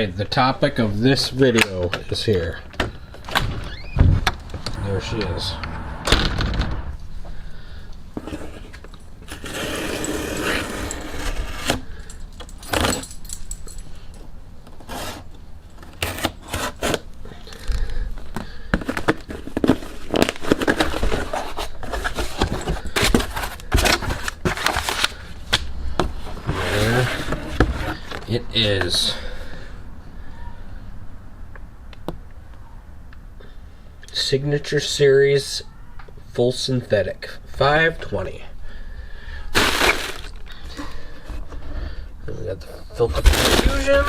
Alright, the topic of this video is here. There she is. It is Signature Series Full Synthetic 520. And we got the filter fusion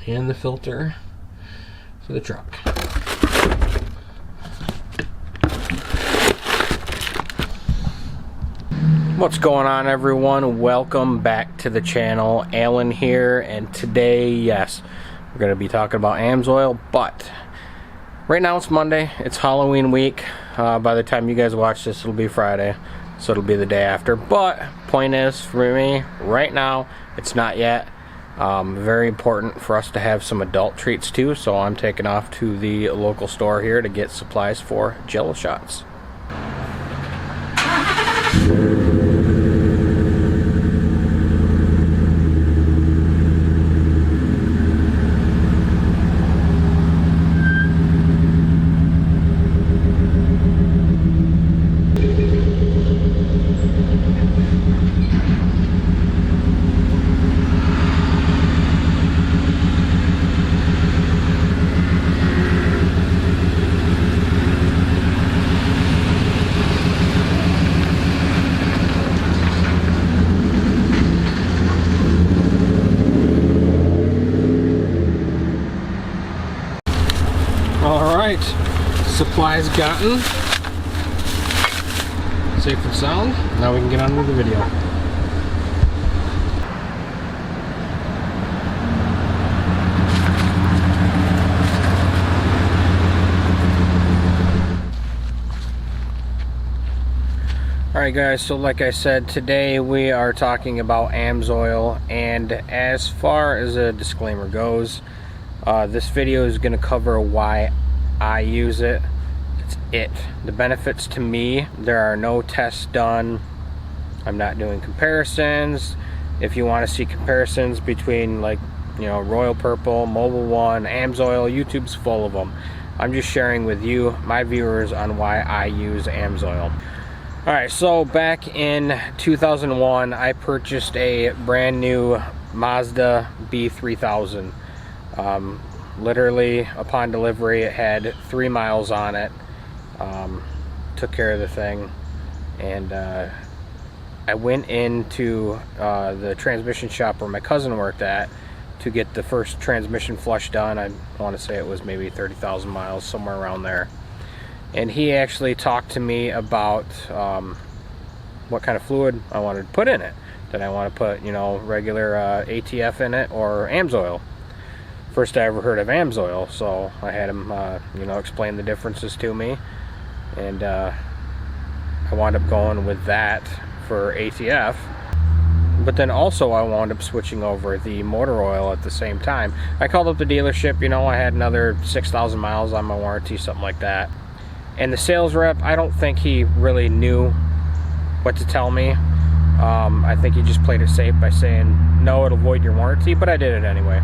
and the filter for the truck. What's going on, everyone? Welcome back to the channel. Alan here, and today, yes, we're going to be talking about Amsoil, but right now it's Monday. It's Halloween week. By the time you guys watch this, it'll be Friday, so it'll be the day after. But point is, for me, right now, it's not yet. Very important for us to have some adult treats too, so I'm taking off to the local store here to get supplies for Jello shots. Alright, supplies gotten, safe and sound. Now we can get on with the video. Alright guys, so like I said, today we are talking about Amsoil, and as far as a disclaimer goes, this video is going to cover why I use it. It's the benefits to me. There are no tests done. I'm not doing comparisons. If you want to see comparisons between, like, you know, Royal Purple, Mobile One, Amsoil, YouTube's full of them. I'm just sharing with you, my viewers, on why I use Amsoil. Alright, so back in 2001, I purchased a brand new Mazda B3000. Literally upon delivery, it had 3 miles on it. Took care of the thing, and I went into the transmission shop where my cousin worked at to get the first transmission flush done. I want to say it was maybe 30,000 miles, somewhere around there. And he actually talked to me about what kind of fluid I wanted to put in it. Did I want to put, you know, regular ATF in it or Amsoil? First I ever heard of Amsoil, so I had him, you know, explain the differences to me, and I wound up going with that for ATF. But then also I wound up switching over the motor oil at the same time. I called up the dealership, you know, I had another 6,000 miles on my warranty, something like that. And the sales rep, I don't think he really knew what to tell me. I think he just played it safe by saying, no, it'll void your warranty, but I did it anyway.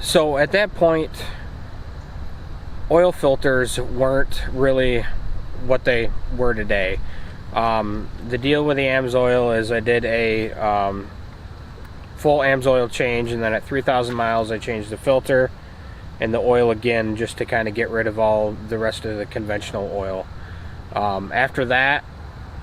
So at that point, oil filters weren't really what they were today. The deal with the Amsoil is I did a full Amsoil change, and then at 3,000 miles I changed the filter and the oil again, just to kind of get rid of all the rest of the conventional oil. After that,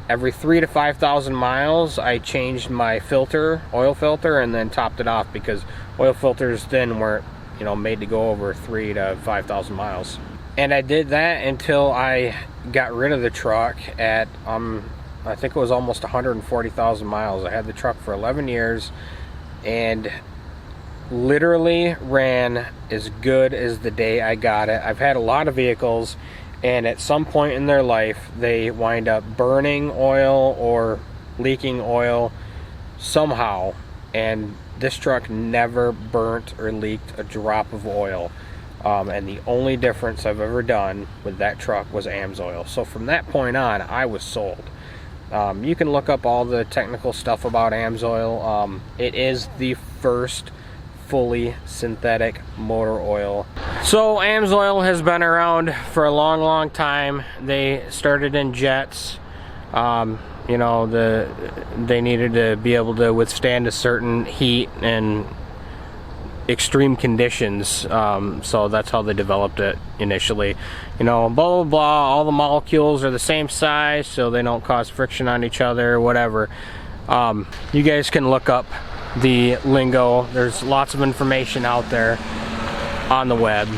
every 3,000 to 5,000 miles I changed my filter, oil filter, and then topped it off, because oil filters then weren't, you know, made to go over 3,000 to 5,000 miles. And I did that until I got rid of the truck at I think it was almost 140,000 miles. I had the truck for 11 years and literally ran as good as the day I got it. I've had a lot of vehicles, and at some point in their life they wind up burning oil or leaking oil somehow, and this truck never burnt or leaked a drop of oil. And the only difference I've ever done with that truck was Amsoil. So from that point on, I was sold. You can look up all the technical stuff about Amsoil. It is the first fully synthetic motor oil. So Amsoil has been around for a long time. They started in jets. You know, they needed to be able to withstand a certain heat and extreme conditions, so that's how they developed it initially. You know, blah blah blah, all the molecules are the same size so they don't cause friction on each other, whatever. You guys can look up the lingo. There's lots of information out there on the web.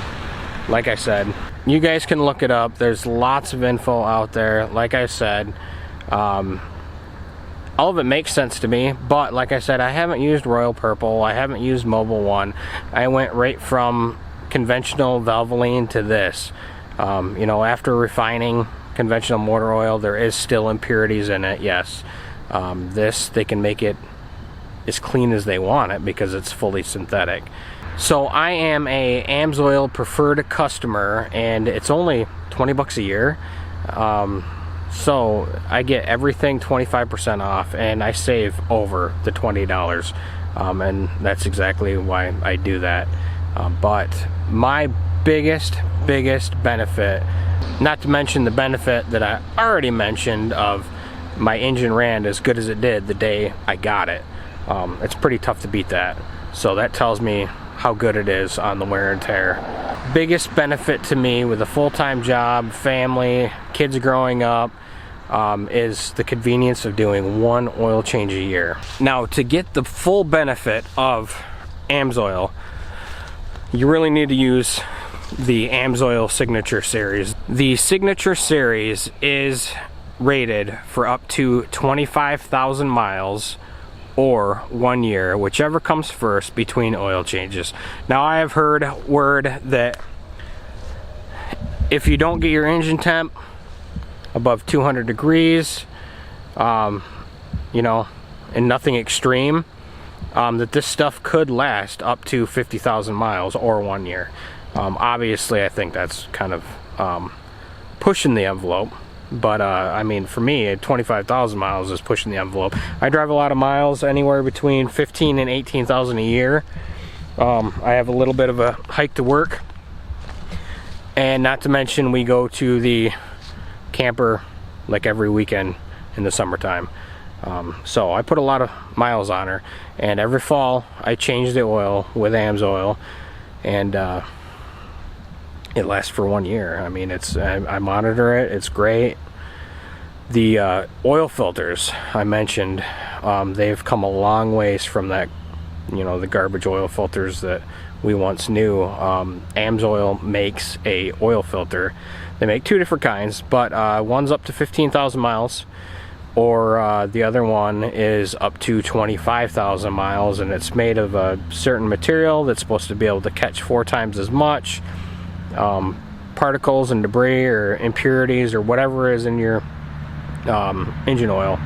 Like I said, you guys can look it up. There's lots of info out there. Like I said, all of it makes sense to me, but like I said, I haven't used Royal Purple, I haven't used Mobil 1. I went right from conventional Valvoline to this. You know, after refining conventional motor oil, there is still impurities in it, yes. This, they can make it as clean as they want it because it's fully synthetic. So I am a Amsoil preferred customer, and it's only 20 bucks a year. So I get everything 25% off, and I save over the $20, and that's exactly why I do that. But my biggest benefit, not to mention the benefit that I already mentioned of my engine ran as good as it did the day I got it. It's pretty tough to beat that. So that tells me how good it is on the wear and tear. Biggest benefit to me with a full-time job, family, kids growing up, is the convenience of doing one oil change a year. Now, to get the full benefit of Amsoil, you really need to use the Amsoil Signature Series. The Signature Series is rated for up to 25,000 miles or 1 year, whichever comes first between oil changes. Now, I have heard word that if you don't get your engine temp above 200 degrees, you know, and nothing extreme, that this stuff could last up to 50,000 miles or 1 year. Obviously, I think that's kind of pushing the envelope, but I mean, for me, 25,000 miles is pushing the envelope. I drive a lot of miles, anywhere between 15 and 18,000 a year. I have a little bit of a hike to work, and not to mention we go to the camper like every weekend in the summertime. So I put a lot of miles on her, and every fall I change the oil with Amsoil, and it lasts for 1 year. I mean, I monitor it, it's great. The oil filters I mentioned, they've come a long ways from that, you know, the garbage oil filters that we once knew. Amsoil makes a oil filter. They make two different kinds, but one's up to 15,000 miles, or the other one is up to 25,000 miles, and it's made of a certain material that's supposed to be able to catch 4 times as much particles and debris or impurities or whatever is in your engine oil.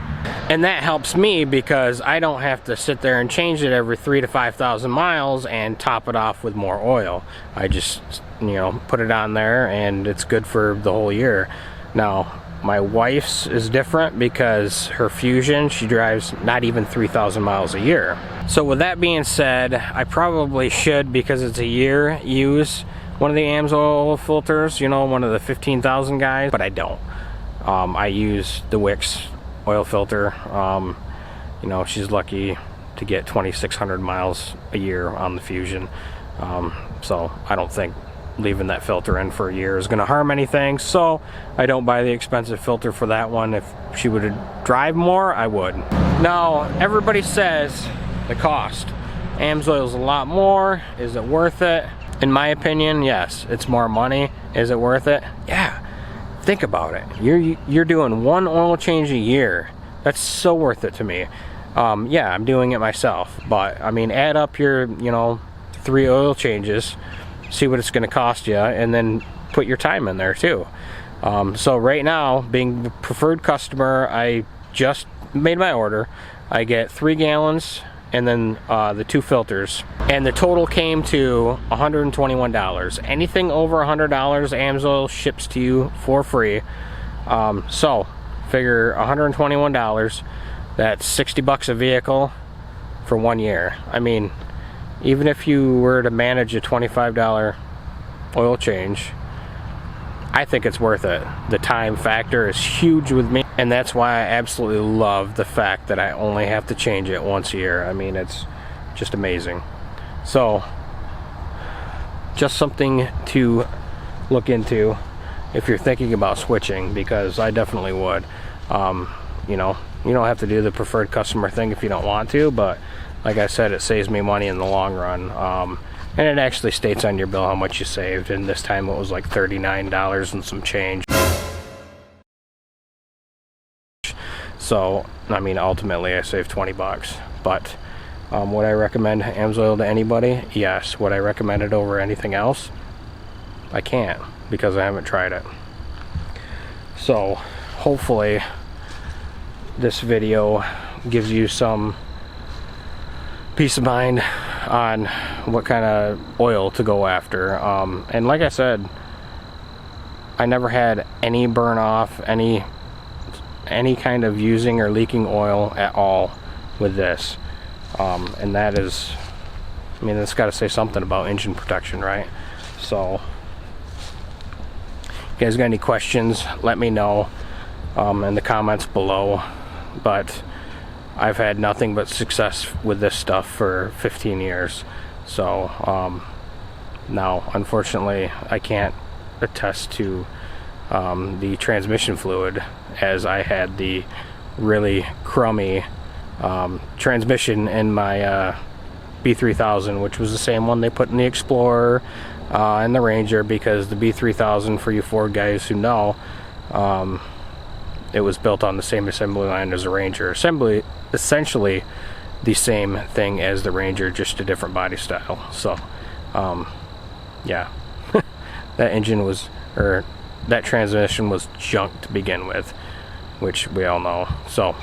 And that helps me because I don't have to sit there and change it every 3,000 to 5,000 miles and top it off with more oil. I just, you know, put it on there, and it's good for the whole year. Now, my wife's is different because her Fusion, she drives not even 3,000 miles a year. So with that being said, I probably should, because it's a year, use one of the Amsoil filters, you know, one of the 15,000 guys, but I don't. I use the Wix oil filter. You know, she's lucky to get 2,600 miles a year on the Fusion. So I don't think leaving that filter in for a year is going to harm anything, so I don't buy the expensive filter for that one. If she would drive more, I would. Now, everybody says the cost. Amsoil's a lot more. Is it worth it? In my opinion, yes. It's more money. Is it worth it? Yeah. Think about it. You're doing one oil change a year. That's so worth it to me. Yeah, I'm doing it myself, but I mean, add up your, you know, 3 oil changes, see what it's going to cost you, and then put your time in there too. So right now, being the preferred customer, I just made my order. I get 3 gallons and then the 2 filters. And the total came to $121. Anything over $100, Amsoil ships to you for free. So figure $121, that's 60 bucks a vehicle for 1 year. I mean, even if you were to manage a $25 oil change, I think it's worth it. The time factor is huge with me, and that's why I absolutely love the fact that I only have to change it once a year. I mean, it's just amazing. So, just something to look into if you're thinking about switching, because I definitely would. You know, you don't have to do the preferred customer thing if you don't want to, but like I said, it saves me money in the long run. And it actually states on your bill how much you saved, and this time it was like $39 and some change. So, I mean, ultimately I saved 20 bucks. But would I recommend Amsoil to anybody? Yes. Would I recommend it over anything else? I can't, because I haven't tried it. So, hopefully this video gives you some peace of mind on what kind of oil to go after. And like I said, I never had any burn off, any kind of using or leaking oil at all with this. And that is, I mean, that's got to say something about engine protection, right? So, if you guys got any questions, let me know in the comments below. But I've had nothing but success with this stuff for 15 years. So, now, unfortunately, I can't attest to the transmission fluid, as I had the really crummy transmission in my B3000, which was the same one they put in the Explorer and the Ranger, because the B3000, for you Ford guys who know, it was built on the same assembly line as the Ranger. Essentially the same thing as the Ranger, just a different body style. So, yeah, that engine was, or that transmission was junk to begin with, which we all know. So,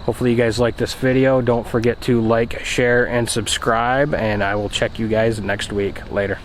hopefully you guys like this video. Don't forget to like, share, and subscribe, and I will check you guys next week. Later.